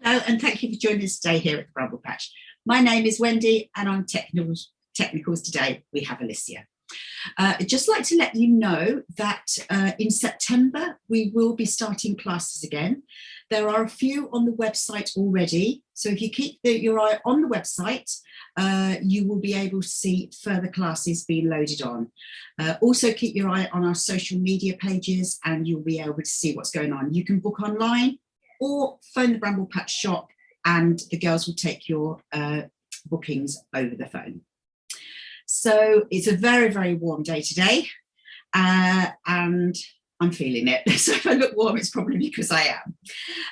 Hello, and thank you for joining us today here at the Bramble Patch. My name is Wendy, and on Technicals today we have Alicia. I'd just like to let you know that in September we will be starting classes again. There are a few on the website already, so if you keep your eye on the website, you will be able to see further classes being loaded on. Also keep your eye on our social media pages and you'll be able to see what's going on. You can book online or phone the Bramble Patch shop and the girls will take your bookings over the phone. So it's a very, very warm day today and I'm feeling it. So if I look warm, it's probably because I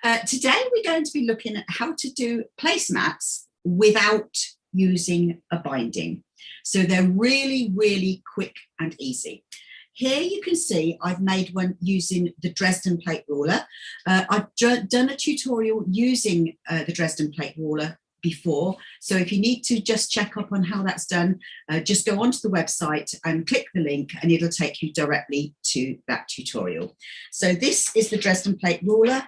am. Today we're going to be looking at how to do placemats without using a binding. So they're really, really quick and easy. Here you can see I've made one using the Dresden plate ruler. I've done a tutorial using the Dresden plate ruler before, so if you need to just check up on how that's done, just go onto the website and click the link and it'll take you directly to that tutorial. So this is the Dresden plate ruler.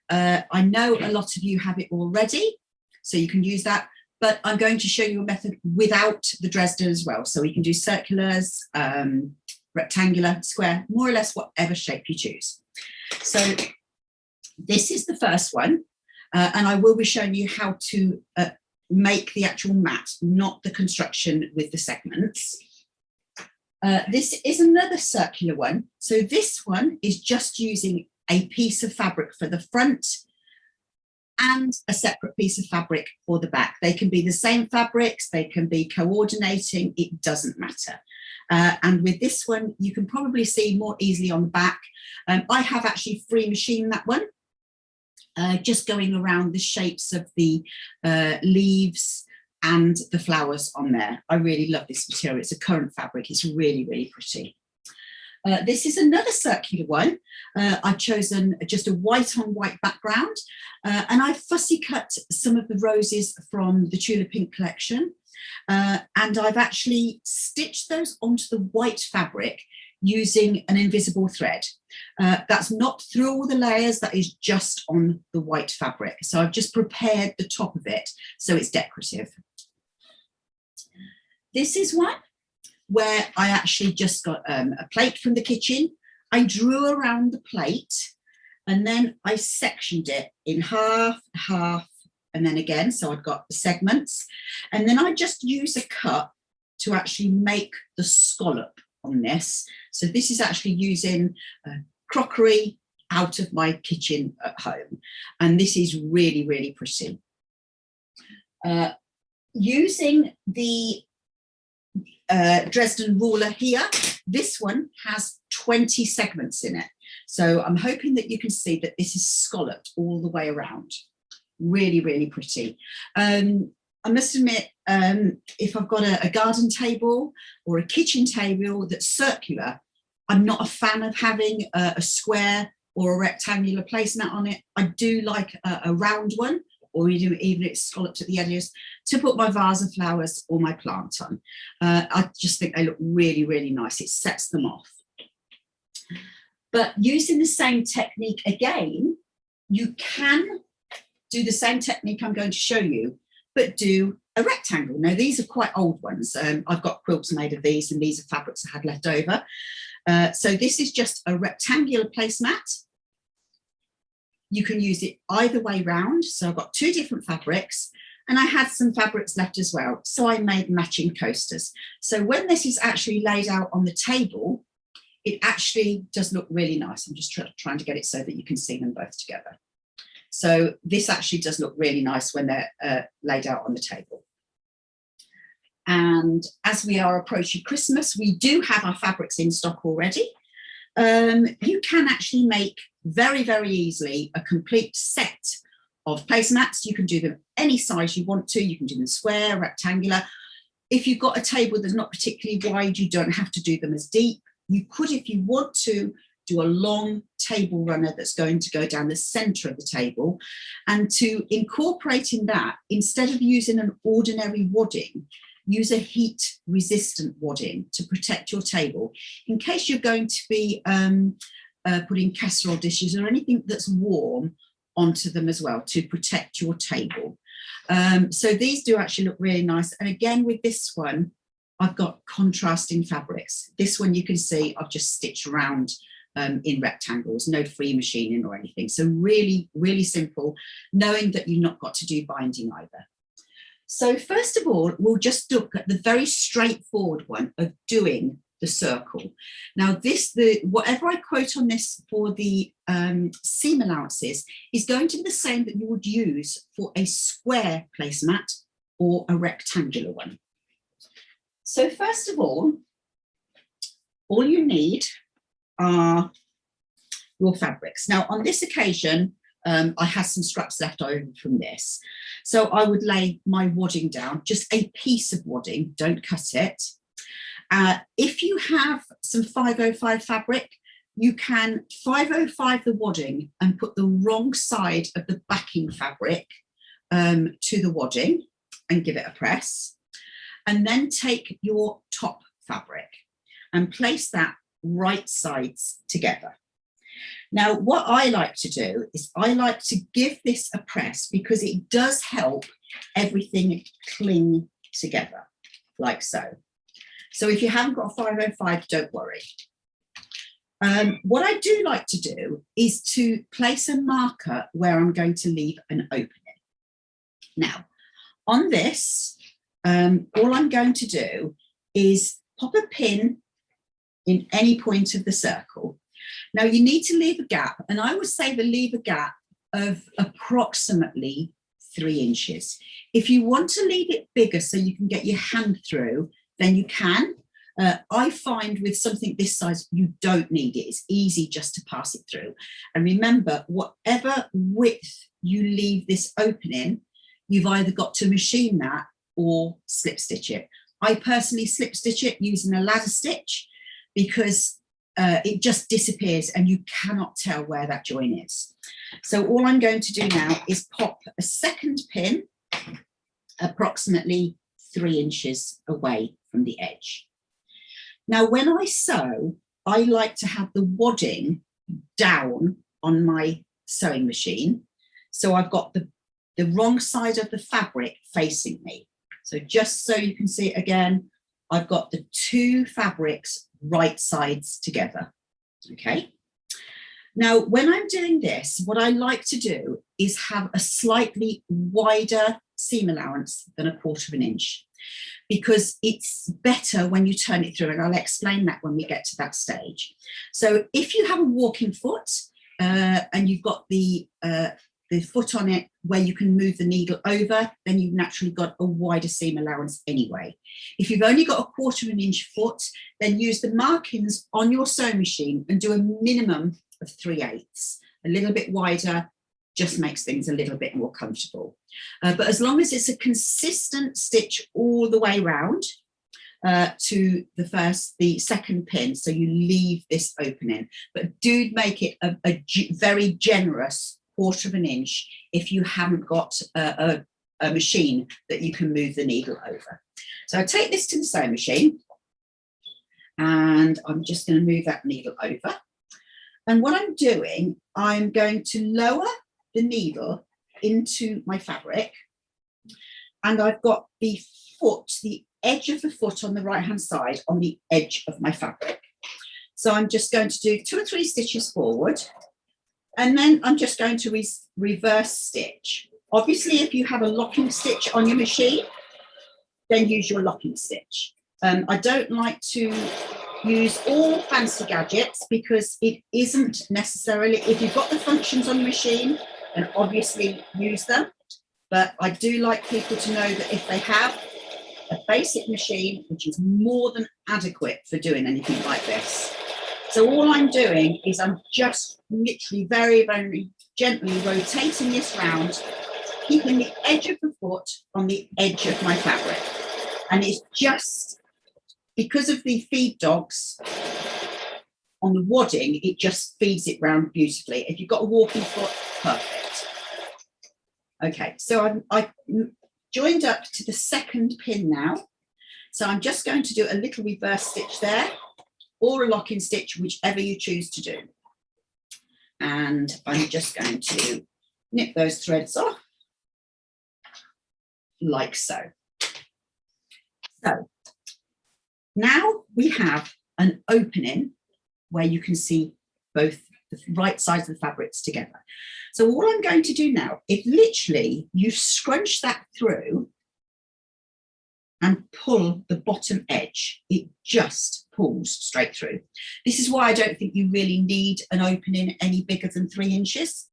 I know a lot of you have it already, so you can use that, but I'm going to show you a method without the Dresden as well. So we can do circulars, rectangular, square, more or less whatever shape you choose. So this is the first one, and I will be showing you how to make the actual mat, not the construction with the segments. This is another circular one. So this one is just using a piece of fabric for the front and a separate piece of fabric for the back. They can be the same fabrics, they can be coordinating, it doesn't matter. And with this one, you can probably see more easily on the back. I have actually free machined that one, just going around the shapes of the leaves and the flowers on there. I really love this material. It's a current fabric. It's really, really pretty. This is another circular one. I've chosen just a white on white background, and I fussy cut some of the roses from the Tulip Pink collection. And I've actually stitched those onto the white fabric using an invisible thread. That's not through all the layers, that is just on the white fabric. So I've just prepared the top of it so it's decorative. This is one where I actually just got a plate from the kitchen. I drew around the plate and then I sectioned it in half, and then again, so I've got the segments, and then I just use a cut to actually make the scallop on this. So this is actually using crockery out of my kitchen at home, and this is really, really pretty. Using the Dresden ruler here, this one has 20 segments in it. So I'm hoping that you can see that this is scalloped all the way around. Really, really pretty. I must admit, if I've got a garden table or a kitchen table that's circular, I'm not a fan of having a square or a rectangular placemat on it. I do like a round one, or even it's scalloped at the edges, to put my vase of flowers or my plant on. I just think they look really, really nice. It sets them off. But using the same technique again, you can do the same technique I'm going to show you, but do a rectangle. Now, these are quite old ones. I've got quilts made of these, and these are fabrics I had left over. So this is just a rectangular placemat. You can use it either way round. So I've got two different fabrics, and I had some fabrics left as well. So I made matching coasters. So when this is actually laid out on the table, it actually does look really nice. I'm just trying to get it so that you can see them both together. So this actually does look really nice when they're laid out on the table. And as we are approaching Christmas, we do have our fabrics in stock already. You can actually make very, very easily a complete set of placemats. You can do them any size you want to. You can do them square, rectangular. If you've got a table that's not particularly wide, you don't have to do them as deep. You could, if you want to, do a long table runner that's going to go down the center of the table, and to incorporate in that, instead of using an ordinary wadding, use a heat resistant wadding to protect your table in case you're going to be putting casserole dishes or anything that's warm onto them as well to protect your table. So these do actually look really nice. And again, with this one, I've got contrasting fabrics. This one you can see I've just stitched around in rectangles, no free machining or anything. So really, really simple, knowing that you've not got to do binding either. So first of all, we'll just look at the very straightforward one of doing the circle. Now whatever I quote on this for the seam allowances is going to be the same that you would use for a square placemat or a rectangular one. So first of all you need are your fabrics. Now on this occasion, I had some scraps left over from this. So I would lay my wadding down, just a piece of wadding, don't cut it. If you have some 505 fabric, you can 505 the wadding and put the wrong side of the backing fabric to the wadding and give it a press. And then take your top fabric and place that right sides together. Now, what I like to do is I like to give this a press because it does help everything cling together, like so. So if you haven't got a 505, don't worry. What I do like to do is to place a marker where I'm going to leave an opening. Now, on this, all I'm going to do is pop a pin in any point of the circle. Now you need to leave a gap, and I would say leave a gap of approximately 3 inches. If you want to leave it bigger so you can get your hand through, then you can. I find with something this size, you don't need it. It's easy just to pass it through. And remember, whatever width you leave this opening, you've either got to machine that or slip stitch it. I personally slip stitch it using a ladder stitch because it just disappears and you cannot tell where that join is. So all I'm going to do now is pop a second pin approximately 3 inches away from the edge. Now, when I sew, I like to have the wadding down on my sewing machine. So I've got the wrong side of the fabric facing me. So just so you can see it again, I've got the 2 fabrics right sides together, okay? Now, when I'm doing this, what I like to do is have a slightly wider seam allowance than 1/4 inch, because it's better when you turn it through, and I'll explain that when we get to that stage. So if you have a walking foot and you've got the foot on it where you can move the needle over, then you've naturally got a wider seam allowance anyway. If you've only got 1/4 inch foot, then use the markings on your sewing machine and do a minimum of 3/8. A little bit wider just makes things a little bit more comfortable. But as long as it's a consistent stitch all the way round to the second pin, so you leave this opening, but do make it a very generous 1/4 inch if you haven't got a machine that you can move the needle over. So I take this to the sewing machine and I'm just going to move that needle over. And what I'm doing, I'm going to lower the needle into my fabric, and I've got the edge of the foot on the right hand side on the edge of my fabric. So I'm just going to do 2 or 3 stitches forward, and then I'm just going to reverse stitch. Obviously, if you have a locking stitch on your machine, then use your locking stitch. I don't like to use all fancy gadgets because it isn't necessarily, if you've got the functions on the machine, then obviously use them. But I do like people to know that if they have a basic machine, which is more than adequate for doing anything like this. So all I'm doing is I'm just literally very, very gently rotating this round, keeping the edge of the foot on the edge of my fabric. And it's just because of the feed dogs on the wadding, it just feeds it round beautifully. If you've got a walking foot, perfect. Okay, so I joined up to the second pin now. So I'm just going to do a little reverse stitch there, or a locking stitch, whichever you choose to do. And I'm just going to Nip those threads off, like so. So now we have an opening where you can see both the right sides of the fabrics together. So all I'm going to do now, if literally you scrunch that through and pull the bottom edge, it just pulls straight through. This is why I don't think you really need an opening any bigger than 3 inches,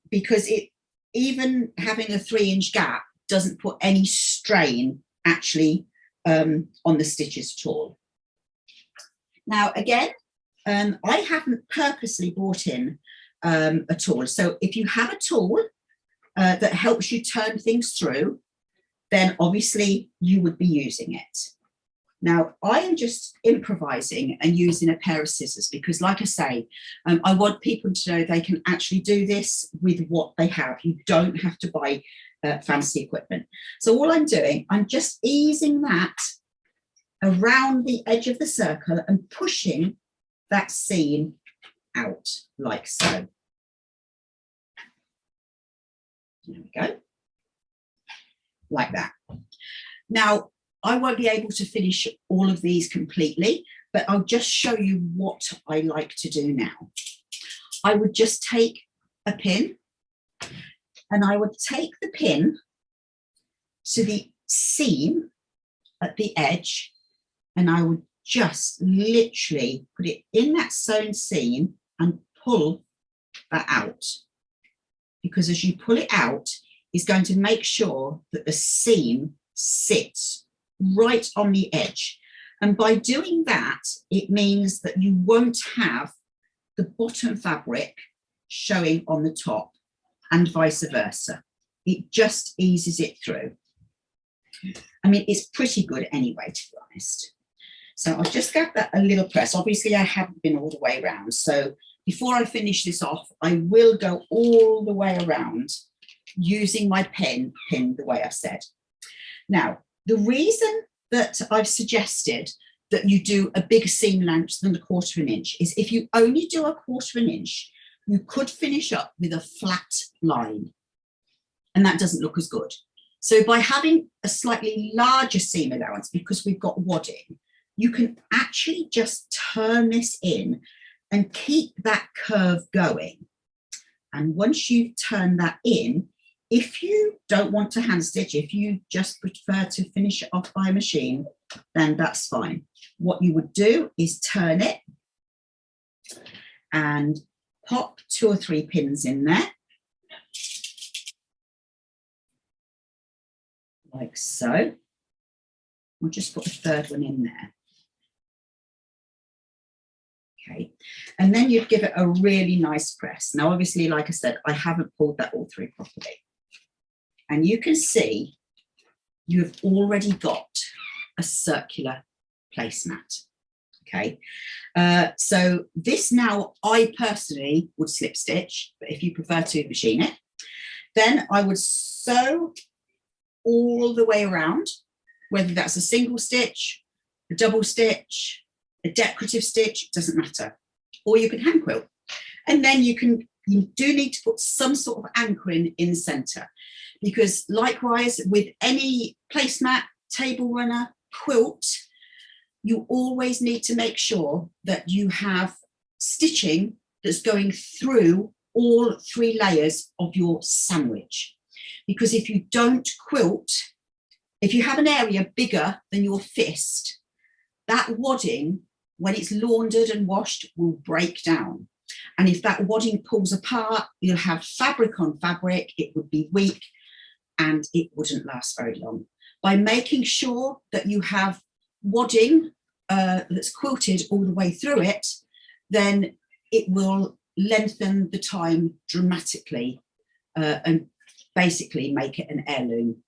because even having a 3-inch gap doesn't put any strain actually on the stitches at all. Now again, I haven't purposely brought in a tool. So if you have a tool that helps you turn things through, then obviously you would be using it. Now I am just improvising and using a pair of scissors because, like I say, I want people to know they can actually do this with what they have. You don't have to buy fancy equipment. So all I'm doing, I'm just easing that around the edge of the circle and pushing that seam out like so. There we go, like that. Now, I won't be able to finish all of these completely, but I'll just show you what I like to do now. I would just take a pin and I would take the pin to the seam at the edge and I would just literally put it in that sewn seam and pull that out. Because as you pull it out, it's going to make sure that the seam sits right on the edge. And by doing that, it means that you won't have the bottom fabric showing on the top and vice versa. It just eases it through. I mean, it's pretty good anyway, to be honest. So I'll just give that a little press. Obviously, I haven't been all the way around. So before I finish this off, I will go all the way around using my pin the way I said. Now, the reason that I've suggested that you do a bigger seam length than 1/4 inch is if you only do 1/4 inch, you could finish up with a flat line, and that doesn't look as good. So by having a slightly larger seam allowance, because we've got wadding, you can actually just turn this in and keep that curve going. And once you've turned that in, if you don't want to hand stitch, if you just prefer to finish it off by machine, then that's fine. What you would do is turn it and pop 2 or 3 pins in there, like so. I'll just put a 3rd one in there. Okay, and then you'd give it a really nice press. Now, obviously, like I said, I haven't pulled that all through properly. And you can see you've already got a circular placemat. Okay, so this now I personally would slip stitch, but if you prefer to machine it, then I would sew all the way around, whether that's a single stitch, a double stitch, a decorative stitch, doesn't matter. Or you can hand quilt. And then you do need to put some sort of anchoring in the center, because likewise with any placemat, table runner, quilt, you always need to make sure that you have stitching that's going through all 3 layers of your sandwich. Because if you don't quilt, if you have an area bigger than your fist, that wadding, when it's laundered and washed, will break down. And if that wadding pulls apart, you'll have fabric on fabric, it would be weak and it wouldn't last very long. By making sure that you have wadding that's quilted all the way through it, then it will lengthen the time dramatically and basically make it an heirloom.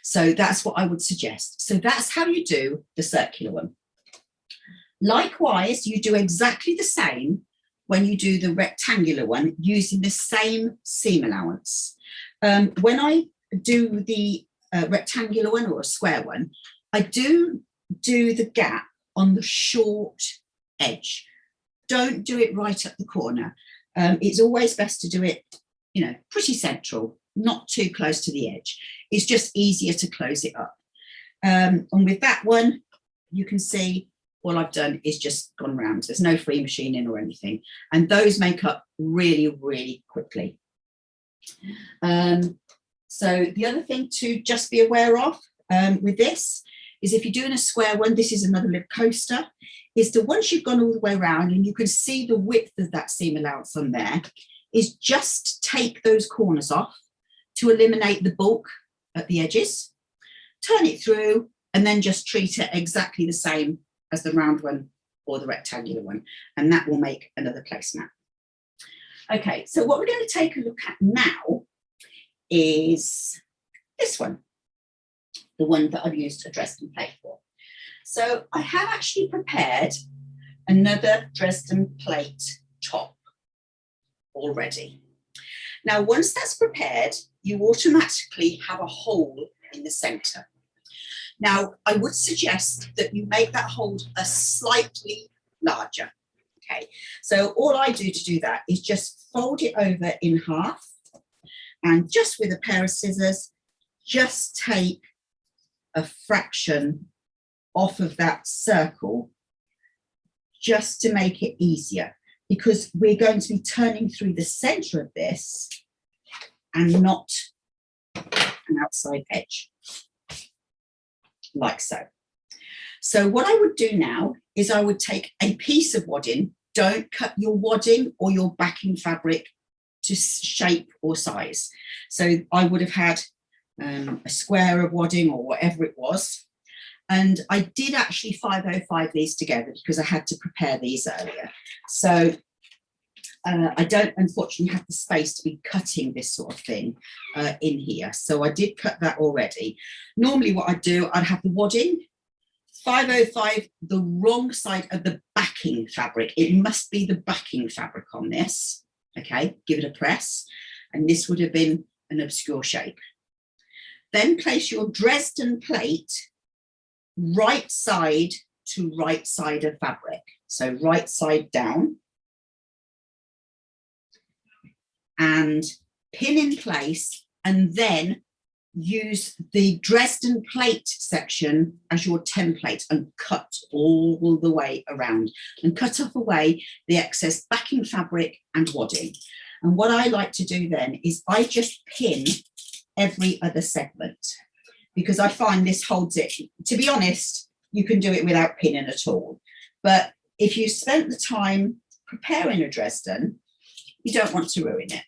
So that's what I would suggest. So that's how you do the circular one. Likewise, you do exactly the same when you do the rectangular one using the same seam allowance. When I do the rectangular one or a square one, I do the gap on the short edge. Don't do it right at the corner. It's always best to do it you know, pretty central, not too close to the edge. It's just easier to close it up. And with that one, you can see all I've done is just gone round. There's no free machining or anything. And those make up really, really quickly. So the other thing to just be aware of with this is if you're doing a square one, this is another little coaster, is that once you've gone all the way around and you can see the width of that seam allowance on there, is just take those corners off to eliminate the bulk at the edges, turn it through, and then just treat it exactly the same as the round one or the rectangular one, and that will make another placemat. Okay, so what we're going to take a look at now is this one, the one that I've used a Dresden plate for. So I have actually prepared another Dresden plate top already. Now, once that's prepared, you automatically have a hole in the center. Now, I would suggest that you make that hole a slightly larger. Okay, so all I do to do that is just fold it over in half, and just with a pair of scissors, just take a fraction off of that circle just to make it easier, because we're going to be turning through the center of this and not an outside edge, like so. So what I would do now is I would take a piece of wadding. Don't cut your wadding or your backing fabric to shape or size. So I would have had a square of wadding or whatever it was. And I did actually 505 these together because I had to prepare these earlier. So I don't unfortunately have the space to be cutting this sort of thing in here. So I did cut that already. Normally what I'd do, I'd have the wadding, 505 the wrong side of the backing fabric. It must be the backing fabric on this. Okay, give it a press. And this would have been an obscure shape. Then place your Dresden plate right side to right side of fabric. So right side down. And pin in place, and then use the Dresden plate section as your template and cut all the way around and cut off away the excess backing fabric and wadding. And what I like to do then is I just pin every other segment, because I find this holds it. To be honest, you can do it without pinning at all. But if you spent the time preparing a Dresden, you don't want to ruin it.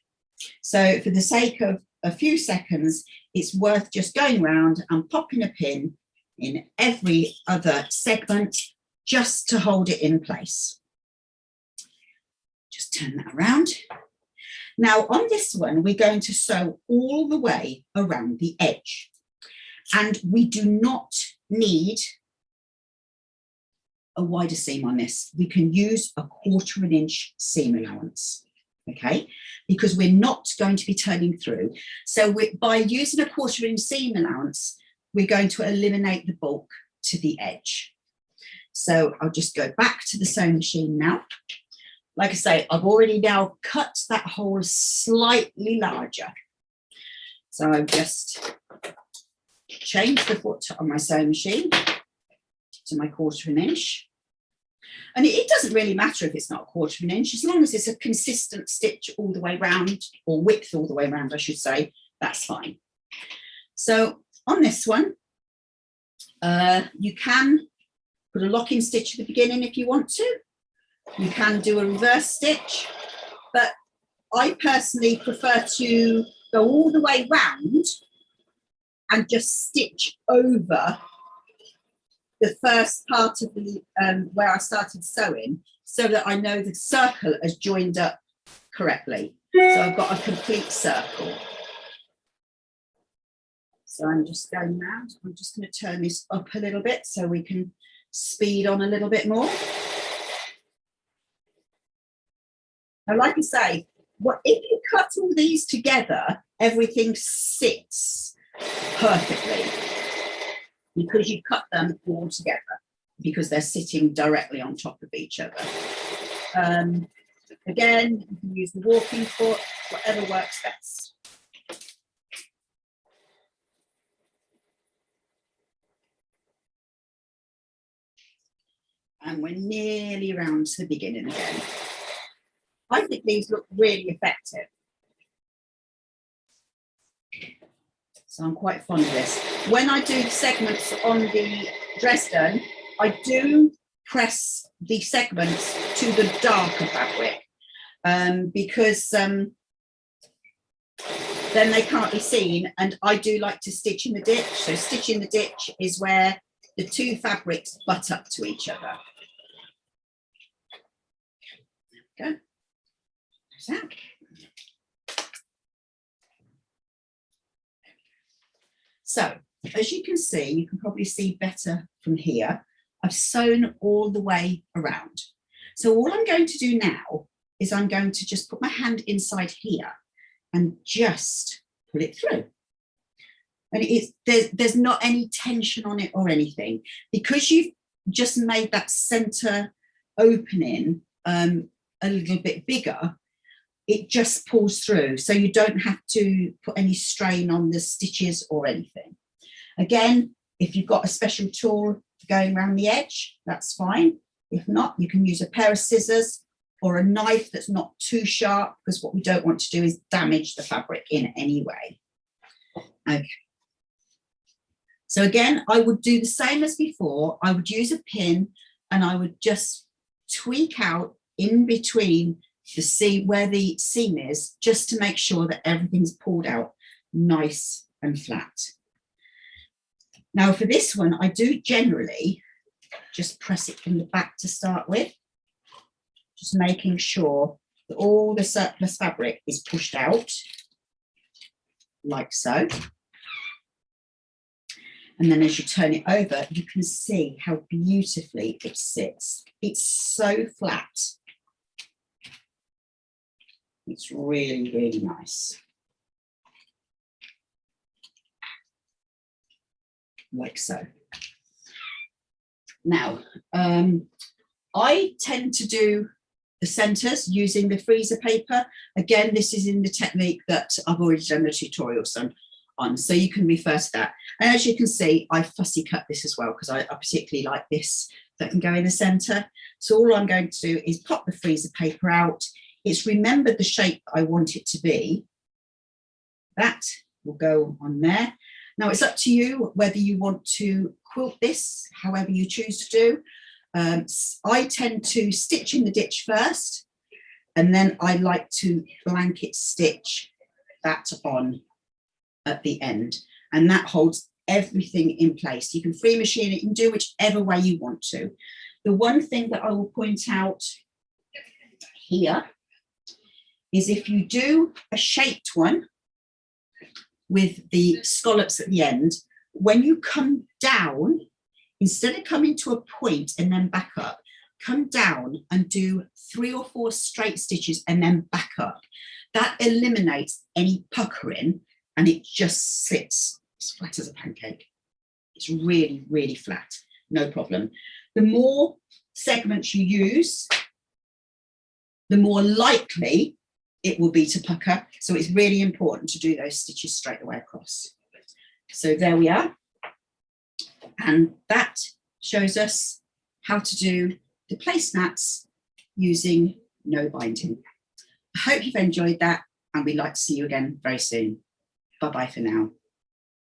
So for the sake of a few seconds, it's worth just going around and popping a pin in every other segment just to hold it in place. Just turn that around. Now on this one, we're going to sew all the way around the edge. And we do not need a wider seam on this. We can use a 1/4 inch seam allowance. Okay, because we're not going to be turning through. So by using a 1/4 inch seam allowance, we're going to eliminate the bulk to the edge. So I'll just go back to the sewing machine now. Like I say, I've already now cut that hole slightly larger. So I've just changed the foot on my sewing machine to my 1/4 inch. And it doesn't really matter if it's not a 1/4 inch, as long as it's a consistent stitch all the way round, or width all the way around, I should say, that's fine. So on this one, you can put a locking stitch at the beginning if you want to. You can do a reverse stitch, but I personally prefer to go all the way round and just stitch over the first part of the where I started sewing, so that I know the circle has joined up correctly. So I've got a complete circle. So I'm just going round. I'm just going to turn this up a little bit so we can speed on a little bit more. Now, like I say, if you cut all these together, everything sits perfectly, because you cut them all together, because they're sitting directly on top of each other. Again, you can use the walking foot, whatever works best. And we're nearly around to the beginning again. I think these look really effective. So I'm quite fond of this. When I do segments on the Dresden, I do press the segments to the darker fabric because then they can't be seen, and I do like to stitch in the ditch. So stitch in the ditch is where the two fabrics butt up to each other. There we go. There's that. So as you can see, you can probably see better from here, I've sewn all the way around. So all I'm going to do now is I'm going to just put my hand inside here and just pull it through. And there's not any tension on it or anything, because you've just made that center opening a little bit bigger. It just pulls through, so you don't have to put any strain on the stitches or anything. Again, if you've got a special tool for going around the edge, that's fine. If not, you can use a pair of scissors or a knife that's not too sharp, because what we don't want to do is damage the fabric in any way. Okay. So again, I would do the same as before. I would use a pin and I would just tweak out in between the seam, where the seam is, just to make sure that everything's pulled out nice and flat. Now for this one, I do generally just press it from the back to start with, just making sure that all the surplus fabric is pushed out, like so. And then as you turn it over, you can see how beautifully it sits. It's so flat. It's really, really nice. Like so. Now, I tend to do the centres using the freezer paper. Again, this is in the technique that I've already done the tutorials on, so you can refer to that. And as you can see, I fussy cut this as well, because I particularly like this that can go in the centre. So all I'm going to do is pop the freezer paper out. It's remembered the shape I want it to be. That will go on there. Now it's up to you whether you want to quilt this, however you choose to do. I tend to stitch in the ditch first, and then I like to blanket stitch that on at the end, and that holds everything in place. You can free machine it, you can do whichever way you want to. The one thing that I will point out here is if you do a shaped one with the scallops at the end, when you come down, instead of coming to a point and then back up, come down and do 3 or 4 straight stitches and then back up. That eliminates any puckering, and it just sits as flat as a pancake. It's really, really flat, no problem. The more segments you use, the more likely it will be to pucker. So it's really important to do those stitches straight away across. So there we are. And that shows us how to do the placemats using no binding. I hope you've enjoyed that, and we'd like to see you again very soon. Bye-bye for now.